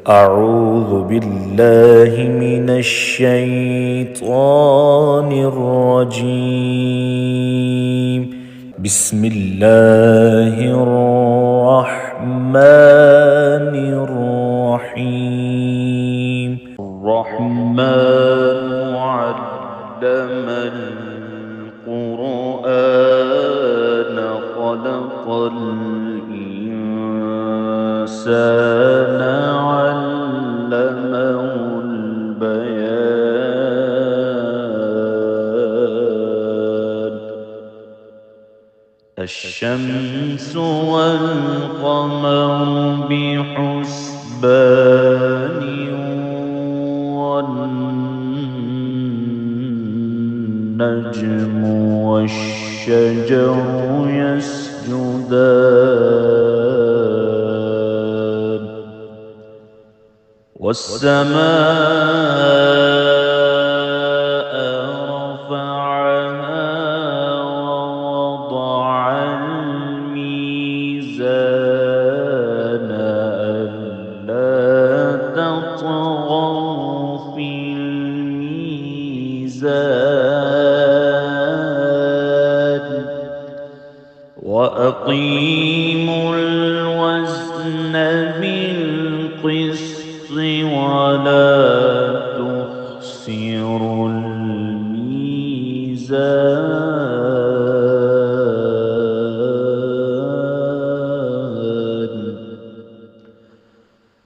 أعوذ بالله من الشيطان الرجيم. بسم الله الرحمن الرحيم. الرحمن علم القرآن خلق الإنسان علمه البيان. الشمس والقمر بحسبان والنجم والشجر يسجدان والسماء رفعها ووضع الميزان ألا تطغوا في الميزان وأقيموا الوزن بالقسط ولا تخسروا الميزان.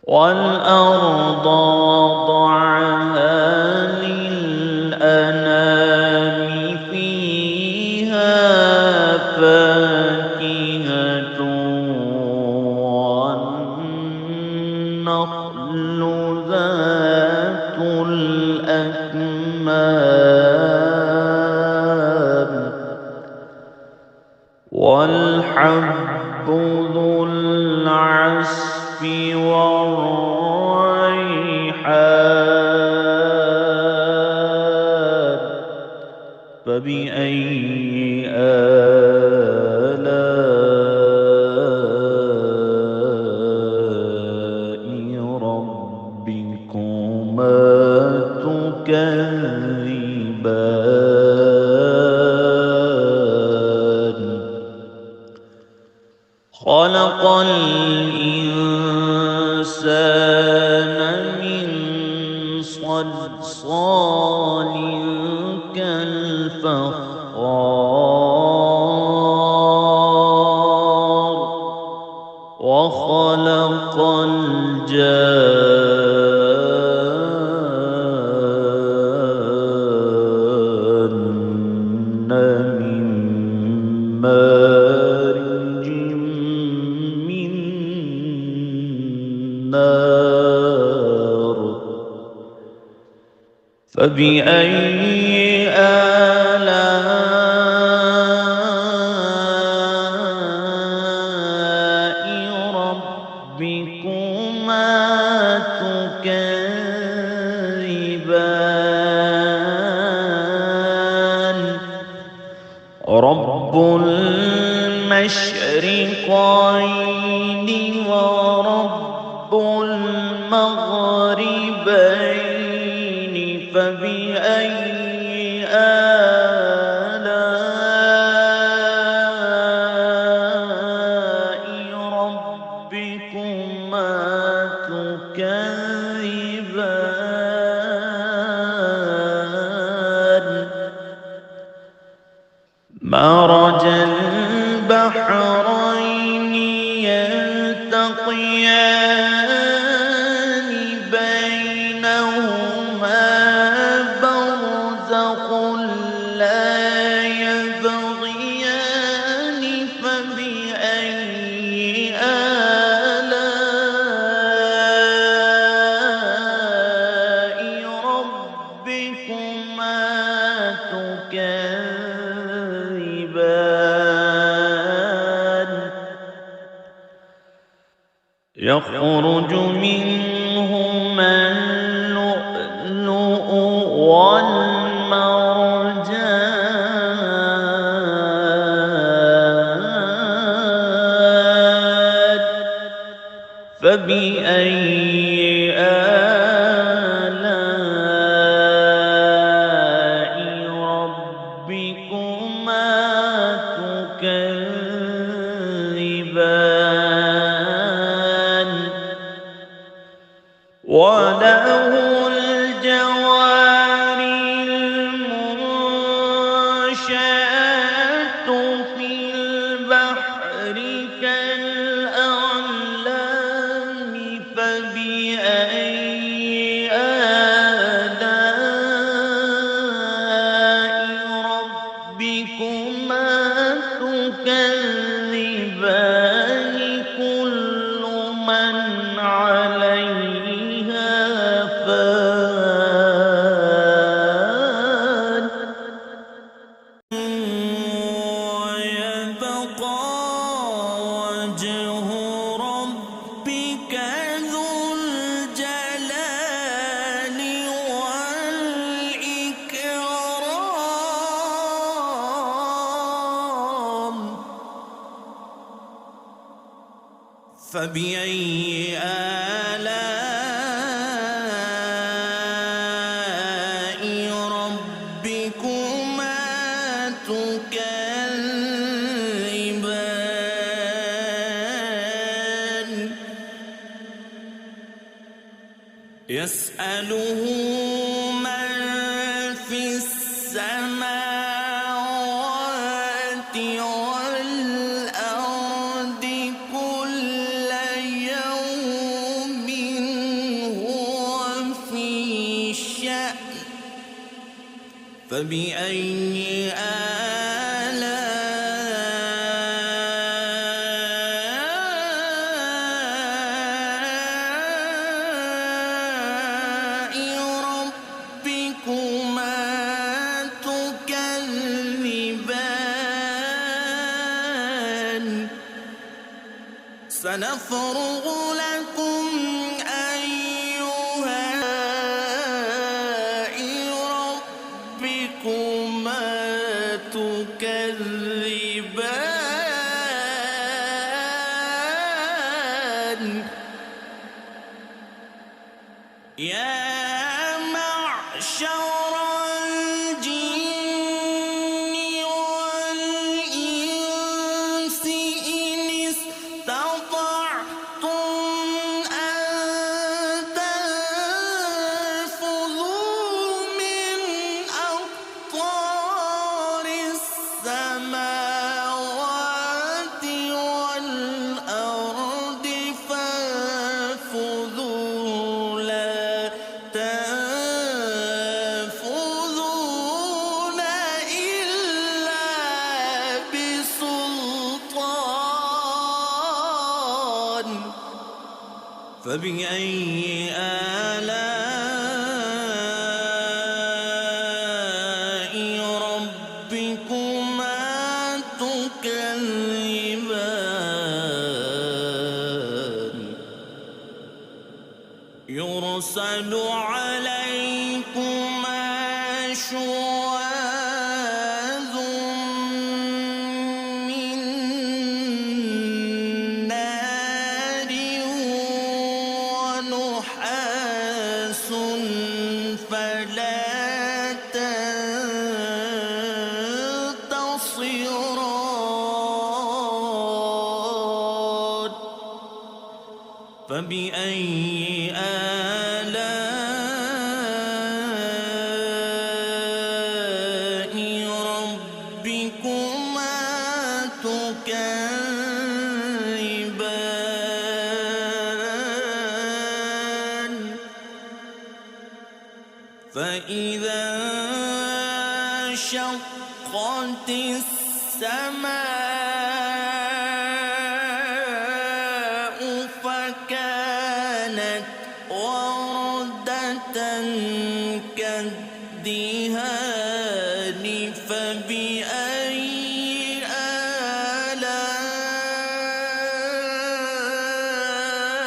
والأرض وضعها للأنام فيها فاكهة والنخل ذات الأكمام والحب ذو العصف والريحان. فبأي آلاء ربكما تكذبان. خلق الإنسان من صلصال كالفخار وخلق الجان من مارج من نار. فبأي آلاء ربكما تكذبان. رب المشرقين ورب المغربين. فبأي آلاء ربكما تكذبان. مرج البحرين يلتقيان بينهما برزخ لا يبغيان. فبأي آلاء ربكما تكذبان. يخرج منهما اللؤلؤ والمرجان. فبأي وله الجوار المنشآت في البحر كالأعلام فبأي آلاء ربكما تكذبان كل من عليها فان ويبقى وجه ربك ذو الجلال والإكرام فبأي آلاء ربكما تكذبان يسأله من في السماوات والأرض كل يوم هو في شأن فبأي آلاء ربكما تكذبان سنفرغ لكم أيها ربكما تكذبان يا معشر الجن والإنس إن استطعتم أن تنفذوا من أقطار السماوات والأرض فانفذوا لا تنفذون إلا بسلطان فبأي آلاء ربكما تكذبان يرسل عليكما شواظ من نار ونحاس فلا تنتصران فبأي آلاء ربكما تكذبان فإذا انشقت السماء فكانت وردة كالدهان فبأي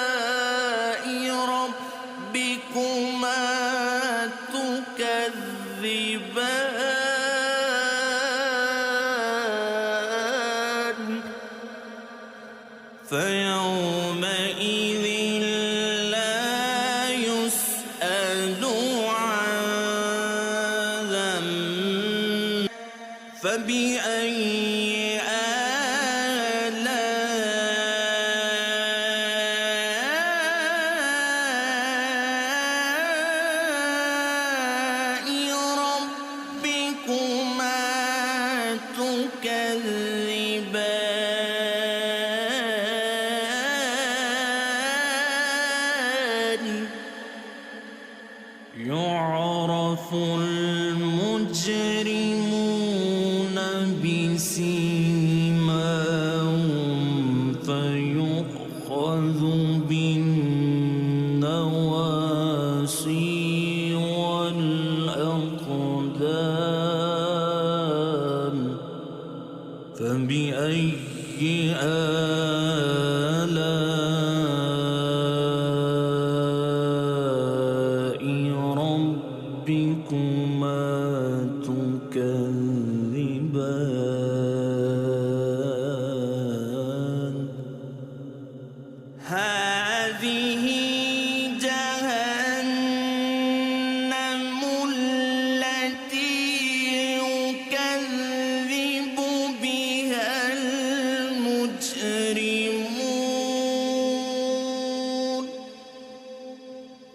آلاء ربكما تكذبان فيومئذ لا يسأل عن ذنب فبأي آلاء يعرف المجرمون بسيماهم فيؤخذ بالنواصي والأقدام فبأي آلاء ربكما تكذبان هذه جهنم التي يكذب بها المجرمون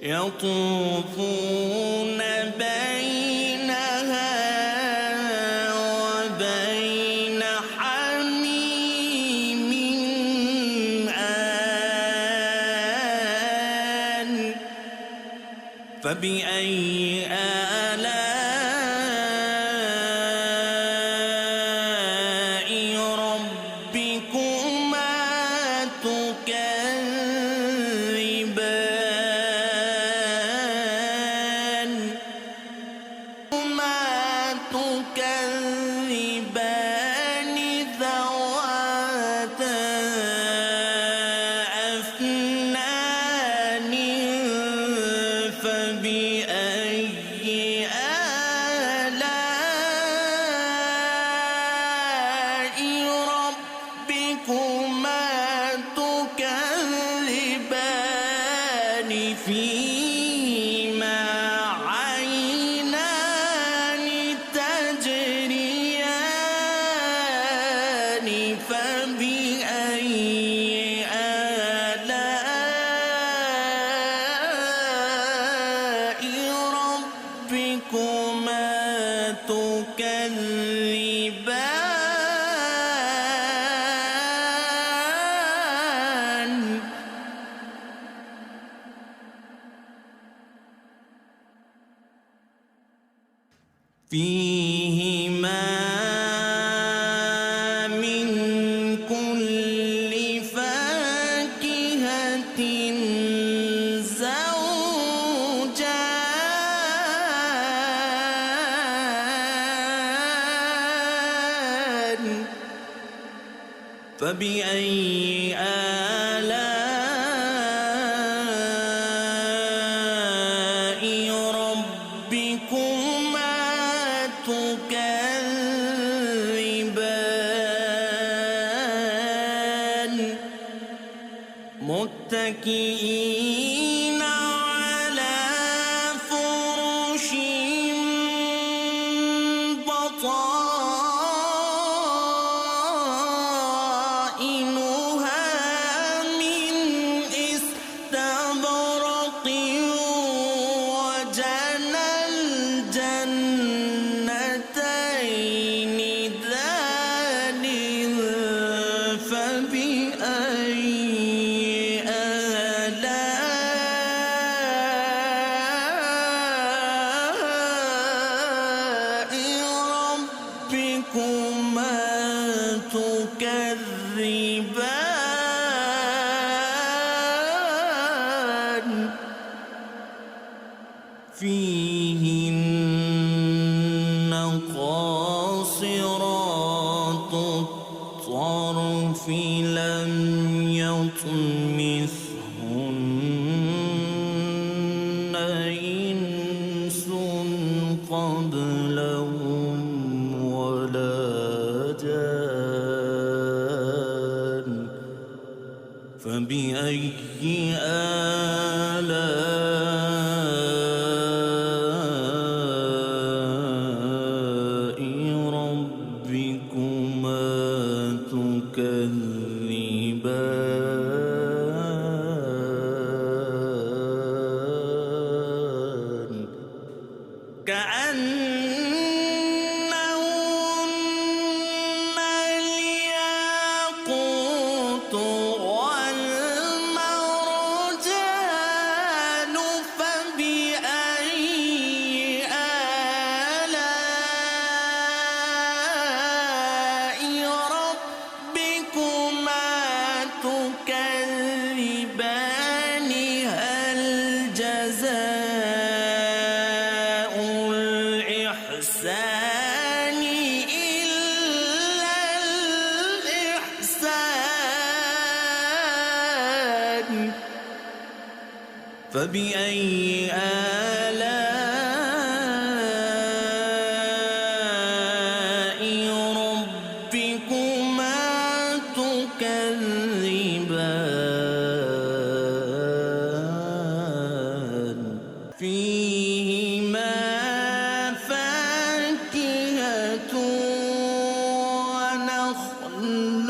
يطوفون بينها وبين حميم آن فبأي آلاء ربكما تكذبان ذواتا أفنان فبأي آلاء ربكما تكذبان فيهما عينان تجريان فبأي آلاء ربكما تكذبان فيهما من كل فاكهة زوجان فبأي آلاء ربكما تكذبان متكئين على فرش بطائنها من استبرق وجنى الجنتين دان فبأي آلاء ربكما تكذبان فيهن قاصرات الطرف لم يطمثهن إنس قبلهم ولا جان فبأي آلاء ربكما تكذبان جزاء الإحسان إلا الإحسان فبأي آلاء ربكما تكذبان فيهما فاكهة ونخل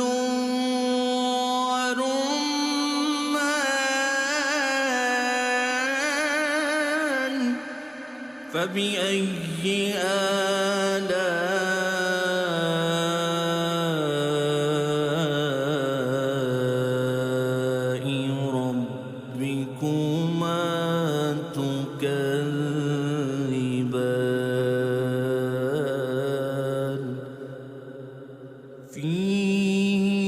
ورمان فبأي آلاء ربكما تكذبان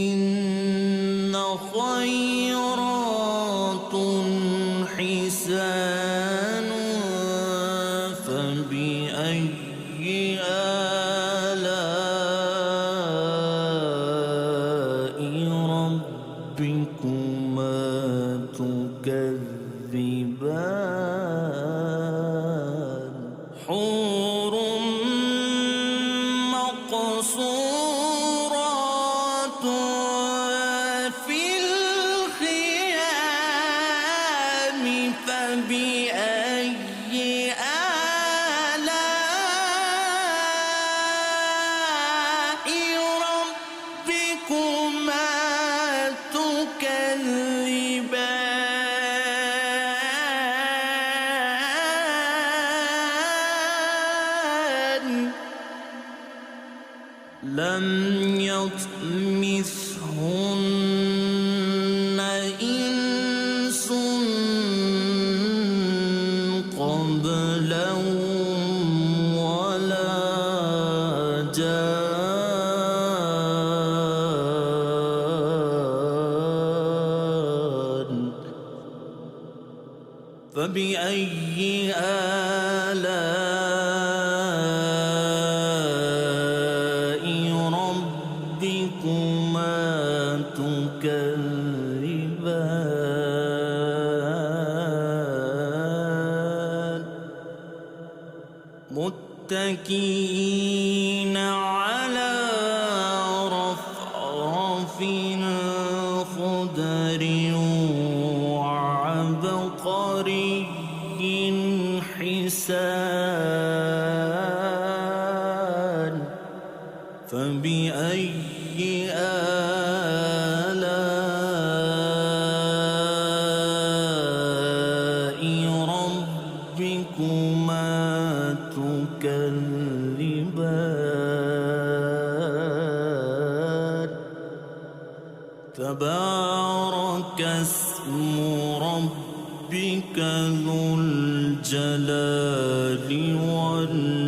فيهن خيرات حسان فبأي آلاء ربكما تكذبان حور مقصورات في الخيام فبأي آلاء ربكما تكذبان لم يطمثهن إنس قبلهم ولا جان فبأي آلاء ربكما تكذبان متكئين على رفرف خضر وعبقري حسان فبأي آلاء ربكما تكذبان تبارك اسم ربك ذو الجلال والإكرام